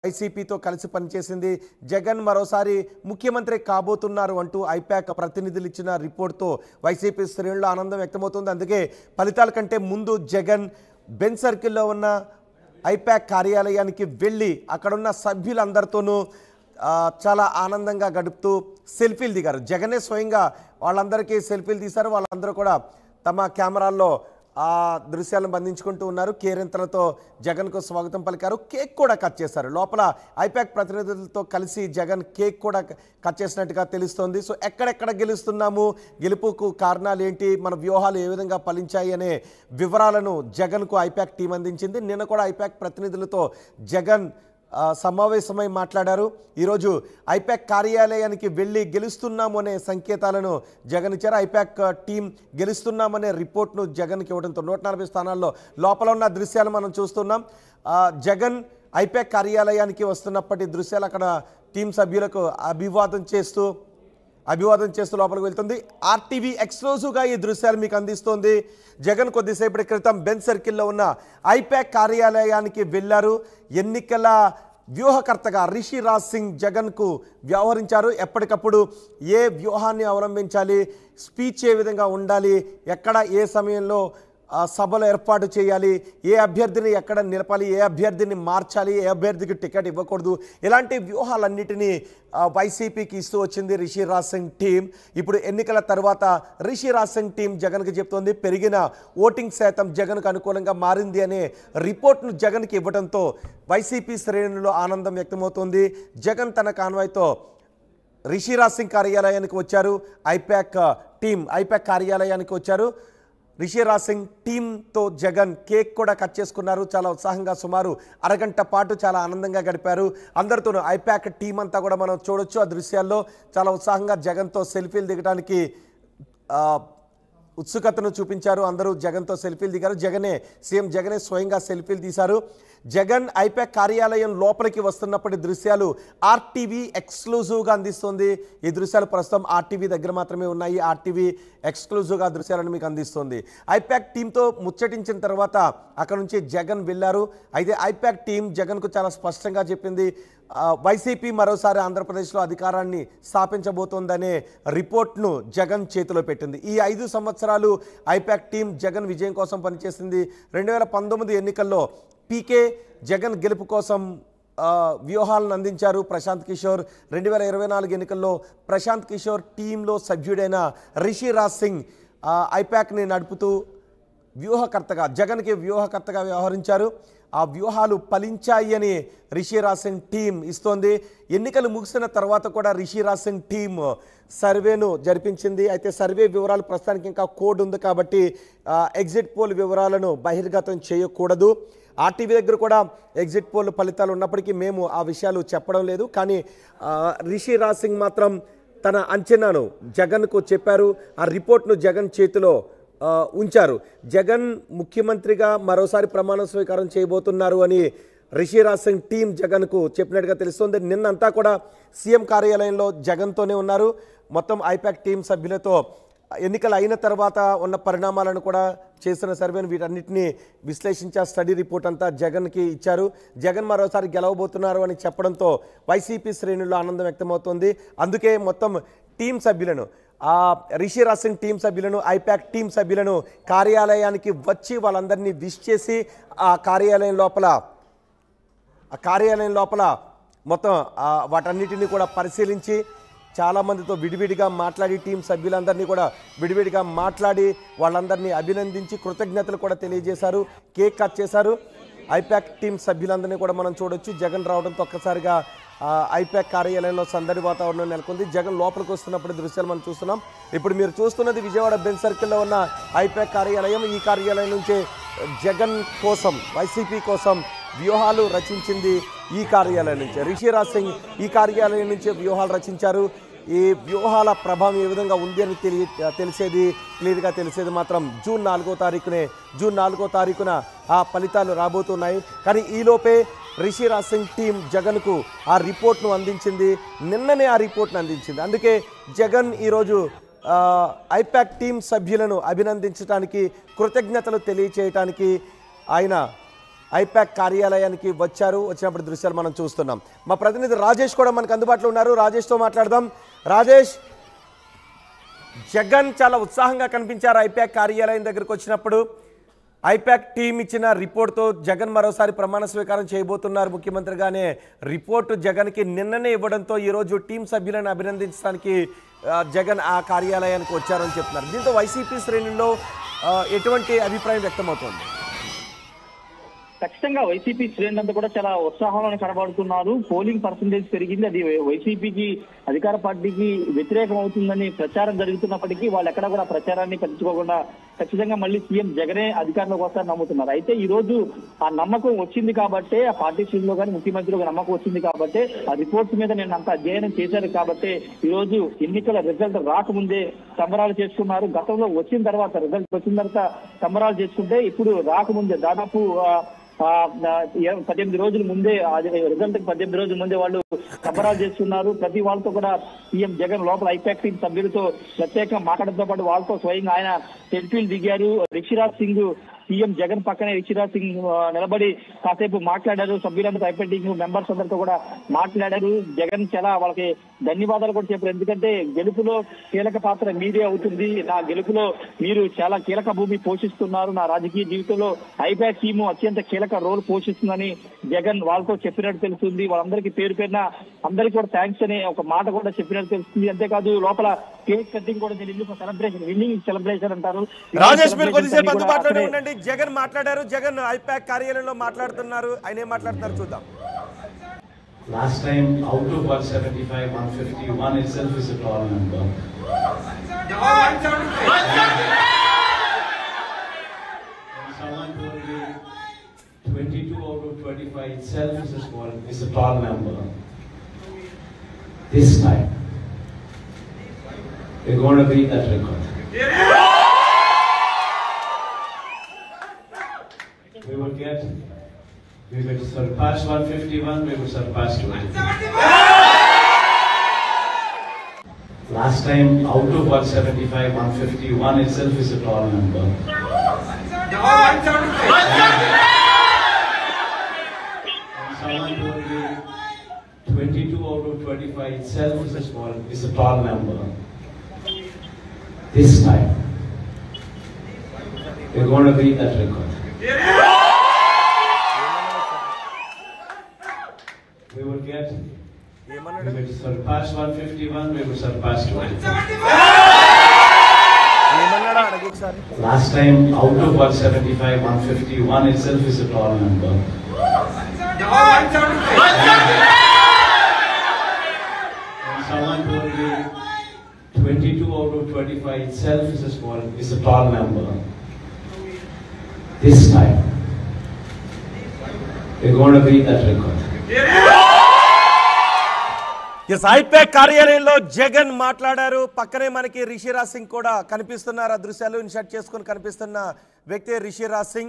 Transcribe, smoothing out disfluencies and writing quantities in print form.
వైసీపీతో కలిసి పనిచేసింది. జగన్ మరోసారి ముఖ్యమంత్రి కాబోతున్నారు అంటూ ఐపాక్ ప్రతినిధులు ఇచ్చిన రిపోర్ట్తో వైసీపీ శ్రేణుల్లో ఆనందం వ్యక్తమవుతుంది. అందుకే ఫలితాల కంటే ముందు జగన్ బెంచ్ సర్కిల్లో ఉన్న ఐపాక్ కార్యాలయానికి వెళ్ళి అక్కడున్న సభ్యులందరితోనూ చాలా ఆనందంగా గడుపుతూ సెల్ఫీలు దిగారు. జగనే స్వయంగా వాళ్ళందరికీ సెల్ఫీలు తీశారు. వాళ్ళందరూ కూడా తమ కెమెరాల్లో ఆ దృశ్యాలను బంధించుకుంటూ ఉన్నారు. కేరింతలతో జగన్కు స్వాగతం పలికారు. కేక్ కూడా కట్ చేశారు. లోపల ఐపాక్ ప్రతినిధులతో కలిసి జగన్ కేక్ కూడా కట్ చేసినట్టుగా తెలుస్తోంది. సో ఎక్కడెక్కడ గెలుస్తున్నాము, గెలుపుకు కారణాలు ఏంటి, మన వ్యూహాలు ఏ విధంగా ఫలించాయి అనే వివరాలను జగన్కు ఐపాక్ టీం అందించింది. నిన్న కూడా ఐపాక్ ప్రతినిధులతో జగన్ సమావేశమై మాట్లాడారు. ఈరోజు ఐపాక్ కార్యాలయానికి వెళ్ళి గెలుస్తున్నాము అనే సంకేతాలను జగన్ ఇచ్చారు. ఐపాక్ టీం గెలుస్తున్నామనే రిపోర్ట్ను జగన్కి ఇవ్వడంతో 140 స్థానాల్లో లోపల ఉన్న దృశ్యాలు మనం చూస్తున్నాం. జగన్ ఐపాక్ కార్యాలయానికి వస్తున్నప్పటి దృశ్యాలు అక్కడ టీం సభ్యులకు అభివాదం చేస్తూ లోపలికి వెళ్తుంది. ఆర్టీవీ ఎక్స్క్లూజివ్గా ఈ దృశ్యాలు మీకు అందిస్తోంది. జగన్ కొద్దిసేపటి క్రితం బెంచ్ సర్కిల్లో ఉన్న ఐపాక్ కార్యాలయానికి వెళ్ళారు. ఎన్నికల వ్యూహకర్తగా రిషి రాజ్ సింగ్ జగన్కు వ్యవహరించారు. ఎప్పటికప్పుడు ఏ వ్యూహాన్ని అవలంబించాలి, స్పీచ్ ఏ విధంగా ఉండాలి, ఎక్కడ ఏ సమయంలో సభలు ఏర్పాటు చేయాలి, ఏ అభ్యర్థిని ఎక్కడ నిలపాలి, ఏ అభ్యర్థిని మార్చాలి, ఏ అభ్యర్థికి టికెట్ ఇవ్వకూడదు, ఇలాంటి వ్యూహాలన్నిటినీ వైసీపీకి ఇస్తూ వచ్చింది రిషి రాజ్ సింగ్ టీం. ఇప్పుడు ఎన్నికల తర్వాత రిషి రాజ్ సింగ్ టీం జగన్కి చెప్తోంది పెరిగిన ఓటింగ్ శాతం జగన్కు అనుకూలంగా మారింది అనే రిపోర్ట్ను జగన్కి ఇవ్వడంతో వైసీపీ శ్రేణుల్లో ఆనందం వ్యక్తమవుతోంది. జగన్ తన కాన్వాయ్తో రిషి రాజ్ సింగ్ కార్యాలయానికి వచ్చారు. ఐపాక్ కార్యాలయానికి వచ్చారు. రిషి రాజ్ సింగ్ టీంతో జగన్ కేక్ కూడా కట్ చేసుకున్నారు. చాలా ఉత్సాహంగా సుమారు అరగంట పాటు చాలా ఆనందంగా గడిపారు. అందరితోనూ ఐపాక్ టీం అంతా కూడా మనం చూడొచ్చు. ఆ దృశ్యాల్లో చాలా ఉత్సాహంగా జగన్తో సెల్ఫీలు దిగడానికి ఉత్సుకతను చూపించారు. అందరూ జగన్తో సెల్ఫీలు దిగారు. సీఎం జగనే స్వయంగా సెల్ఫీలు తీశారు. జగన్ ఐపాక్ కార్యాలయం లోపలికి వస్తున్నప్పటి దృశ్యాలు ఆర్టీవీ ఎక్స్క్లూజివ్గా అందిస్తుంది. ఈ దృశ్యాలు ప్రస్తుతం ఆర్టీవీ దగ్గర మాత్రమే ఉన్నాయి. ఆర్టీవీ ఎక్స్క్లూజివ్గా దృశ్యాలను మీకు అందిస్తుంది. ఐపాక్ టీంతో ముచ్చటించిన తర్వాత అక్కడ నుంచి జగన్ వెళ్ళారు. అయితే ఐపాక్ టీం జగన్కు చాలా స్పష్టంగా చెప్పింది వైసీపీ మరోసారి ఆంధ్రప్రదేశ్లో అధికారాన్ని స్థాపించబోతోందనే రిపోర్ట్ను జగన్ చేతిలో పెట్టింది. ఈ 5 సంవత్సరాలు ఐపాక్ టీం జగన్ విజయం కోసం పనిచేసింది. 2019 ఎన్నికల్లో పీకే జగన్ గెలుపు కోసం వ్యూహాలను అందించారు ప్రశాంత్ కిషోర్. 2024 ఎన్నికల్లో ప్రశాంత్ కిషోర్ టీంలో సభ్యుడైన రిషి రాజ్ సింగ్ ఐపాక్ని నడుపుతూ జగన్కి వ్యూహకర్తగా వ్యవహరించారు. ఆ వ్యూహాలు ఫలించాయి అని రిషి రాజ్ సింగ్ టీం ఇస్తోంది. ఎన్నికలు ముగిసిన తర్వాత కూడా రిషి రాజ్ సింగ్ టీం సర్వేను జరిపించింది. అయితే సర్వే వివరాలు ప్రస్తుతానికి ఇంకా కోడ్ ఉంది కాబట్టి ఎగ్జిట్ పోల్ వివరాలను బహిర్గతం చేయకూడదు. ఆర్టీవీ దగ్గర కూడా ఎగ్జిట్ పోల్ ఫలితాలు ఉన్నప్పటికీ మేము ఆ విషయాలు చెప్పడం లేదు. కానీ రిషి రాజ్ సింగ్ మాత్రం తన అంచనాను జగన్కు చెప్పారు. ఆ రిపోర్ట్ను జగన్ చేతిలో ఉంచారు. జగన్ ముఖ్యమంత్రిగా మరోసారి ప్రమాణ స్వీకారం చేయబోతున్నారు అని రిషి రాజ్ సింగ్ టీం జగన్కు చెప్పినట్టుగా తెలుస్తోంది. నిన్నంతా కూడా సీఎం కార్యాలయంలో జగన్తోనే ఉన్నారు. మొత్తం ఐపాక్ టీం సభ్యులతో ఎన్నికలు అయిన తర్వాత ఉన్న పరిణామాలను కూడా చేసిన సర్వేను వీటన్నిటిని విశ్లేషించే స్టడీ రిపోర్ట్ అంతా జగన్కి ఇచ్చారు. జగన్ మరోసారి గెలవబోతున్నారు అని చెప్పడంతో వైసీపీ శ్రేణుల్లో ఆనందం వ్యక్తమవుతోంది. అందుకే మొత్తం టీం సభ్యులను రిషి రాజ్ సింగ్ టీం సభ్యులను ఐపాక్ టీం సభ్యులను కార్యాలయానికి వచ్చి వాళ్ళందరినీ విష్ చేసి ఆ కార్యాలయం లోపల మొత్తం వాటన్నిటిని కూడా పరిశీలించి చాలామందితో విడివిడిగా మాట్లాడి టీం సభ్యులందరినీ కూడా విడివిడిగా మాట్లాడి వాళ్ళందరినీ అభినందించి కృతజ్ఞతలు కూడా తెలియజేశారు. కేక్ కట్ చేశారు. ఐపాక్ టీం సభ్యులందరినీ కూడా మనం చూడొచ్చు. జగన్ రావడంతో ఒక్కసారిగా ఐపాక్ కార్యాలయంలో సందడి వాతావరణం నెలకొంది. జగన్ లోపలికి వస్తున్నప్పుడు దృశ్యాలు మనం చూస్తున్నాం. ఇప్పుడు మీరు చూస్తున్నది విజయవాడ బెంచ్ సర్కిల్లో ఉన్న ఐపాక్ కార్యాలయం. ఈ కార్యాలయం నుంచే జగన్ కోసం, వైసీపీ కోసం వ్యూహాలు రచించింది ఈ కార్యాలయం నుంచే. రిషి రాజ్ సింగ్ ఈ కార్యాలయం నుంచే వ్యూహాలు రచించారు. ఈ వ్యూహాల ప్రభావం ఏ విధంగా ఉంది అని క్లియర్గా తెలిసేది మాత్రం జూన్ 4వ తారీఖున ఆ ఫలితాలు రాబోతున్నాయి. కానీ ఈలోపే రిషి రాజ్ సింగ్ టీం జగన్కు ఆ రిపోర్ట్ను అందించింది. నిన్ననే ఆ రిపోర్ట్ను అందించింది. అందుకే జగన్ ఈరోజు ఐపాక్ టీం సభ్యులను అభినందించడానికి, కృతజ్ఞతలు తెలియచేయటానికి ఆయన ఐపాక్ కార్యాలయానికి వచ్చినప్పుడు దృశ్యాలు మనం చూస్తున్నాం. మా ప్రతినిధి రాజేష్ కూడా మనకు అందుబాటులో ఉన్నారు. రాజేష్తో మాట్లాడదాం. రాజేష్, జగన్ చాలా ఉత్సాహంగా కనిపించారు ఐపాక్ కార్యాలయం దగ్గరకు వచ్చినప్పుడు. ఐపాక్ టీం ఇచ్చిన రిపోర్ట్తో జగన్ మరోసారి ప్రమాణ స్వీకారం చేయబోతున్నారు ముఖ్యమంత్రిగానే. రిపోర్టు జగన్కి నిన్ననే ఇవ్వడంతో ఈరోజు టీం సభ్యులను అభినందించడానికి జగన్ ఆ కార్యాలయానికి వచ్చారని చెప్తున్నారు. దీంతో వైసీపీ శ్రేణుల్లో ఎటువంటి అభిప్రాయం వ్యక్తమవుతోంది? ఖచ్చితంగా వైసీపీ శ్రేణులంతా కూడా చాలా ఉత్సాహంలో కనబడుతున్నారు. పోలింగ్ పర్సంటేజ్ పెరిగింది, అది వైసీపీకి అధికార పార్టీకి వ్యతిరేకం అవుతుందని ప్రచారం జరుగుతున్నప్పటికీ వాళ్ళు ఎక్కడ కూడా ప్రచారాన్ని పట్టించుకోకుండా ఖచ్చితంగా మళ్ళీ సీఎం జగనే అధికారంలోకి వస్తారని నమ్ముతున్నారు. అయితే ఈ రోజు ఆ నమ్మకం వచ్చింది కాబట్టి, ఆ పార్టీ శ్రేణులో కానీ ముఖ్యమంత్రిలో నమ్మకం వచ్చింది కాబట్టి, ఆ రిపోర్ట్స్ మీద నేను అంత అధ్యయనం చేశారు కాబట్టి ఈ రోజు ఎన్నికల రిజల్ట్ రాకముందే సంబరాలు చేసుకున్నారు. గతంలో వచ్చిన తర్వాత రిజల్ట్ వచ్చిన తర్వాత సంబరాలు చేసుకుంటే ఇప్పుడు రాకముందే దాదాపు 18 రోజుల ముందే రిజల్ట్ 18 రోజుల ముందే వాళ్ళు సంబరాలు చేస్తున్నారు. ప్రతి వాళ్ళతో కూడా సీఎం జగన్ లోపల ఐపాక్ టీం సభ్యులతో ప్రత్యేకంగా మాట్లాడడంతో పాటు వాళ్ళతో స్వయంగా ఆయన సెల్ఫీలు దిగారు. రిషిరాజ్ సింగ్ సీఎం జగన్ పక్కనే రిషిరాజ్ సింగ్ నిలబడి కాసేపు మాట్లాడారు. సభ్యులందరూ ఐపాక్ టీం మెంబర్స్ అందరితో కూడా మాట్లాడారు. జగన్ చాలా వాళ్ళకి ధన్యవాదాలు కూడా చెప్పారు. ఎందుకంటే గెలుపులో కీలక పాత్ర మీదే అవుతుంది, నా గెలుపులో మీరు చాలా కీలక భూమి పోషిస్తున్నారు, నా రాజకీయ జీవితంలో ఐపాక్ టీము అత్యంత కీలక రోల్ పోషిస్తుందని జగన్ వాళ్ళతో చెప్పినట్టు తెలుస్తుంది. వాళ్ళందరికీ పేరు పేరున అందరికీ కూడా థ్యాంక్స్ అనే ఒక మాట కూడా చెప్పినట్టు తెలుస్తుంది. అంతేకాదు లోపల కేక్ కటింగ్ కూడా జరిగింది. ఒక సెలబ్రేషన్, విన్నింగ్ సెలబ్రేషన్ అంటారు. రాజేష్, మీరు కొద్దిసేపు అందుబాటులోనే ఉండండి. జగన్ మాట్లాడారు, జగన్ ఐపాక్ కార్యాలయంలో మాట్లాడుతున్నారు. ఆయన ఏం మాట్లాడుతున్నారు చూద్దాం. Last time out of 175, 151 itself is a tall number. Someone told me 22 out of 25 itself is a tall number. This time we're going to beat that record. We will surpass 151, we will surpass 250. Last time out of 175, 151 itself is a tall number. Someone told me 22 out of 25 itself is a tall number. This time we're going to beat that record. We will surpass 151, we will surpass 250. Last time out of 175, 151 itself is a tall number. Someone told me 22 out of 25 itself is a tall number. This time we're going to beat that record. IPAC కార్యాలయంలో జగన్ మాట్లాడారు. పక్కనే మనకి రిషిరాజ్ సింగ్ కూడా కనిపిస్తున్నారు. ఆ దృశ్యాలు in shirt చేసుకుని కనిపిస్తున్న వ్యక్తి రిషిరాజ్ సింగ్.